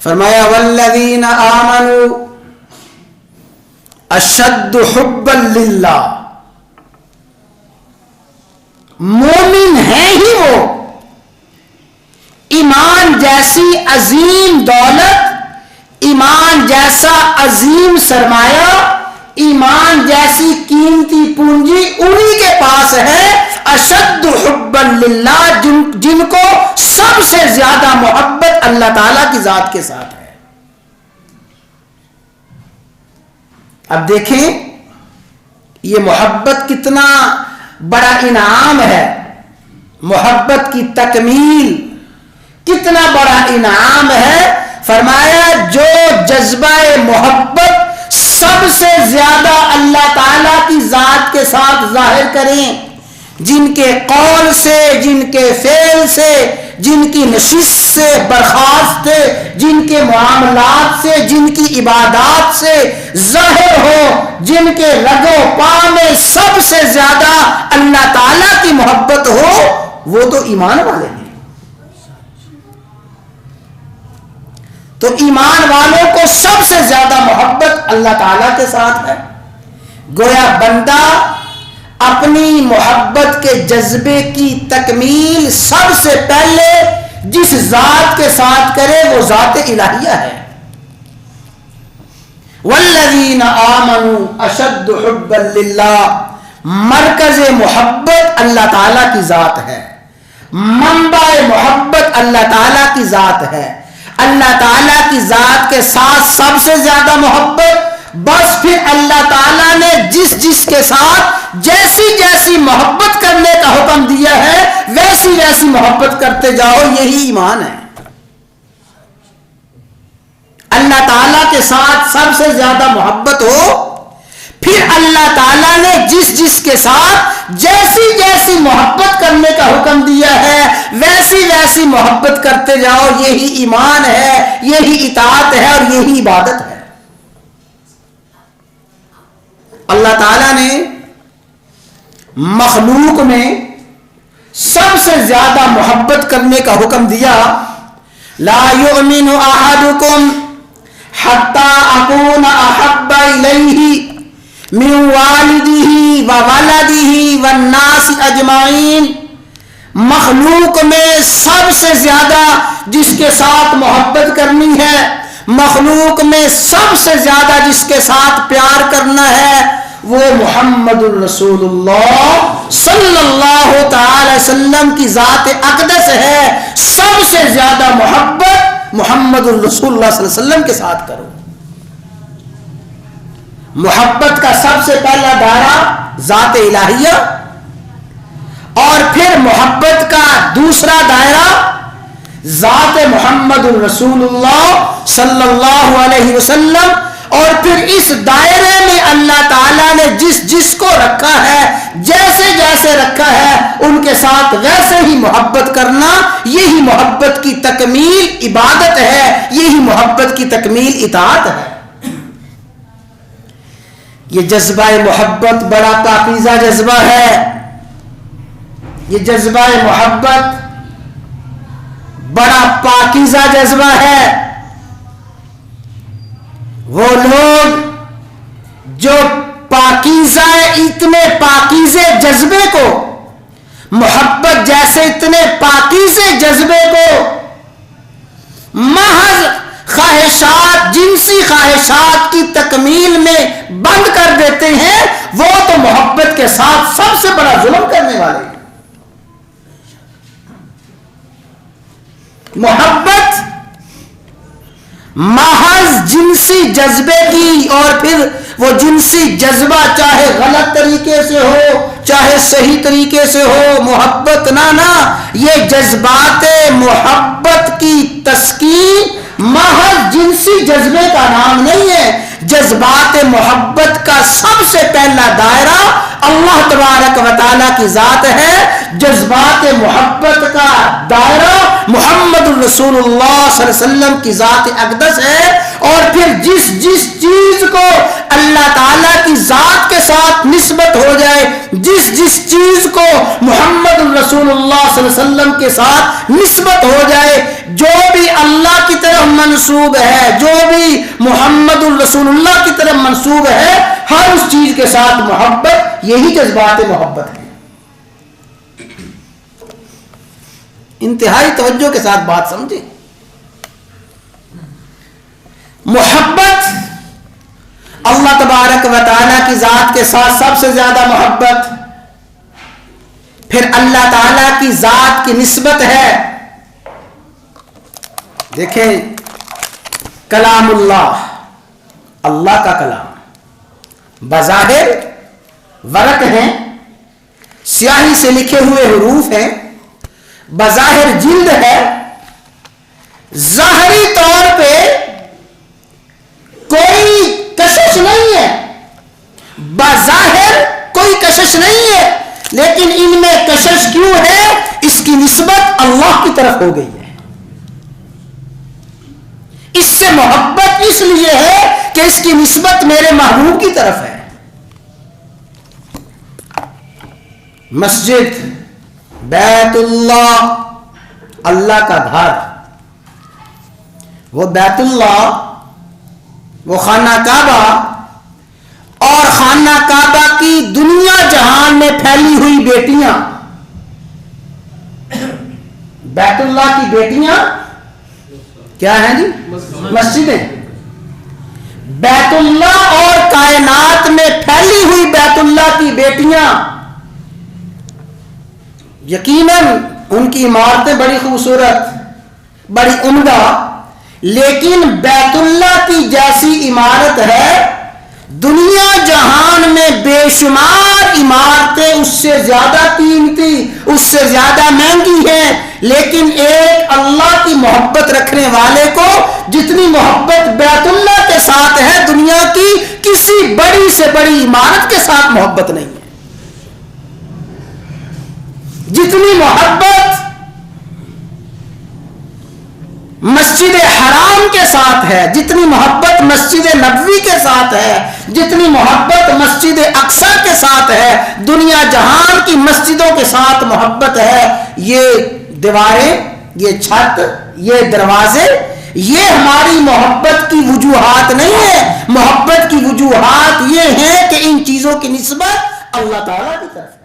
فرمایا والذین آمنوا اشد حبا للہ، مومن ہیں ہی وہ ایمان جیسی عظیم دولت، ایمان جیسا عظیم سرمایہ، ایمان جیسی قیمتی پونجی انہی کے پاس ہے اشد حبا للہ، جن کو سب سے زیادہ محبت اللہ تعالی کی ذات کے ساتھ ہے۔ اب دیکھیں یہ محبت کتنا بڑا انعام ہے، محبت کی تکمیل کتنا بڑا انعام ہے۔ فرمایا جو جذبہ محبت سب سے زیادہ اللہ تعالیٰ کی ذات کے ساتھ ظاہر کریں، جن کے قول سے، جن کے فعل سے، جن کی نشست سے برخاست سے، جن کے معاملات سے، جن کی عبادات سے ظاہر ہو، جن کے رگ و پا میں سب سے زیادہ اللہ تعالیٰ کی محبت ہو، وہ تو ایمان والے ہیں۔ تو ایمان والوں کو سب سے زیادہ محبت اللہ تعالیٰ کے ساتھ ہے۔ گویا بندہ اپنی محبت کے جذبے کی تکمیل سب سے پہلے جس ذات کے ساتھ کرے وہ ذات الہیہ ہے۔ والذین آمنوا اشد حبا للہ، مرکز محبت اللہ تعالیٰ کی ذات ہے، منبع محبت اللہ تعالیٰ کی ذات ہے۔ اللہ تعالیٰ کی ذات کے ساتھ سب سے زیادہ محبت، بس پھر اللہ تعالیٰ نے جس کے ساتھ جیسی جیسی محبت کرنے کا حکم دیا ہے ویسی ویسی محبت کرتے جاؤ، یہی ایمان ہے۔ اللہ تعالیٰ کے ساتھ سب سے زیادہ محبت ہو، پھر اللہ تعالیٰ نے جس کے ساتھ جیسی جیسی محبت کرنے کا حکم دیا ہے ویسی ویسی محبت کرتے جاؤ، یہی ایمان ہے، یہی اطاعت ہے اور یہی عبادت ہے۔ اللہ تعالیٰ نے مخلوق میں سب سے زیادہ محبت کرنے کا حکم دیا، لا یؤمن احدکم حتی اکون احب الیہ من والدہ وولدہ والناس اجمعین، مخلوق میں سب سے زیادہ جس کے ساتھ محبت کرنی ہے، مخلوق میں سب سے زیادہ جس کے ساتھ پیار کرنا ہے، وہ محمد الرسول اللہ صلی اللہ تعالی وسلم کی ذات اقدس ہے۔ سب سے زیادہ محبت محمد الرسول اللہ صلی اللہ علیہ وسلم کے ساتھ کرو۔ محبت کا سب سے پہلا دائرہ ذات الہیہ، اور پھر محبت کا دوسرا دائرہ ذات محمد الرسول اللہ صلی اللہ علیہ وسلم، اور پھر اس دائرے میں اللہ تعالیٰ نے جس کو رکھا ہے، جیسے جیسے رکھا ہے ان کے ساتھ ویسے ہی محبت کرنا، یہی محبت کی تکمیل عبادت ہے، یہی محبت کی تکمیل اطاعت ہے۔ یہ جذبہ محبت بڑا پاکیزہ جذبہ ہے، یہ جذبہ محبت بڑا پاکیزہ جذبہ ہے۔ وہ لوگ جو پاکیزہ اتنے پاکیزے جذبے کو، محبت جیسے اتنے پاکیزے جذبے کو محض خواہشات، جنسی خواہشات کی تکمیل میں بند کر دیتے ہیں، وہ تو محبت کے ساتھ سب سے بڑا ظلم کرنے والے ہیں۔ محبت محض جنسی جذبے کی، اور پھر وہ جنسی جذبہ چاہے غلط طریقے سے ہو چاہے صحیح طریقے سے ہو، محبت نہ یہ جذبات محبت کی تسکین محض جنسی جذبے کا نام نہیں ہے۔ جذبات محبت کا سب سے پہلا دائرہ اللہ تبارک و تعالیٰ کی ذات ہے، جذبات محبت کا دائرہ محمد الرسول اللہ صلی اللہ علیہ وسلم کی ذات اقدس ہے، اور پھر جس چیز کو اللہ تعالیٰ کی ذات کے ساتھ نسبت ہو جائے، جس چیز کو محمد الرسول اللہ صلی اللہ علیہ وسلم کے ساتھ نسبت ہو جائے، جو بھی اللہ کی طرف منسوب ہے، جو بھی محمد الرسول اللہ کی طرف منسوب ہے، ہر اس چیز کے ساتھ محبت، یہی جذبات محبت ہے۔ انتہائی توجہ کے ساتھ بات سمجھیں۔ محبت، اللہ تبارک و تعالیٰ کی ذات کے ساتھ سب سے زیادہ محبت، پھر اللہ تعالیٰ کی ذات کی نسبت ہے۔ دیکھیں کلام اللہ، اللہ کا کلام بظاہر ورق ہیں، سیاہی سے لکھے ہوئے حروف ہیں، بظاہر جلد ہے، ظاہری طور پہ کوئی کشش نہیں ہے، بظاہر کوئی کشش نہیں ہے، لیکن ان میں کشش کیوں ہے؟ اس کی نسبت اللہ کی طرف ہو گئی ہے۔ اس سے محبت اس لیے ہے کہ اس کی نسبت میرے محبوب کی طرف ہے۔ مسجد، بیت اللہ، اللہ کا گھر، وہ بیت اللہ، وہ خانہ کعبہ، اور خانہ کعبہ کی دنیا جہان میں پھیلی ہوئی بیٹیاں، بیت اللہ کی بیٹیاں کیا ہیں جی؟ مسجدیں۔ بیت اللہ اور کائنات میں پھیلی ہوئی بیت اللہ کی بیٹیاں، یقیناً ان کی عمارتیں بڑی خوبصورت، بڑی عمدہ، لیکن بیت اللہ کی جیسی عمارت ہے دنیا جہان میں بے شمار عمارتیں اس سے زیادہ قیمتی، اس سے زیادہ مہنگی ہیں، لیکن ایک اللہ کی محبت رکھنے والے کو جتنی محبت بیت اللہ کے ساتھ ہے، دنیا کی کسی بڑی سے بڑی عمارت کے ساتھ محبت نہیں ہے۔ جتنی محبت مسجد حرام کے ساتھ ہے، جتنی محبت مسجد نبوی کے ساتھ ہے، جتنی محبت مسجد اقصی کے ساتھ ہے، دنیا جہان کی مسجدوں کے ساتھ محبت ہے۔ یہ دیواریں، یہ چھت، یہ دروازے، یہ ہماری محبت کی وجوہات نہیں ہے۔ محبت کی وجوہات یہ ہیں کہ ان چیزوں کی نسبت اللہ تعالیٰ کی طرف ہے۔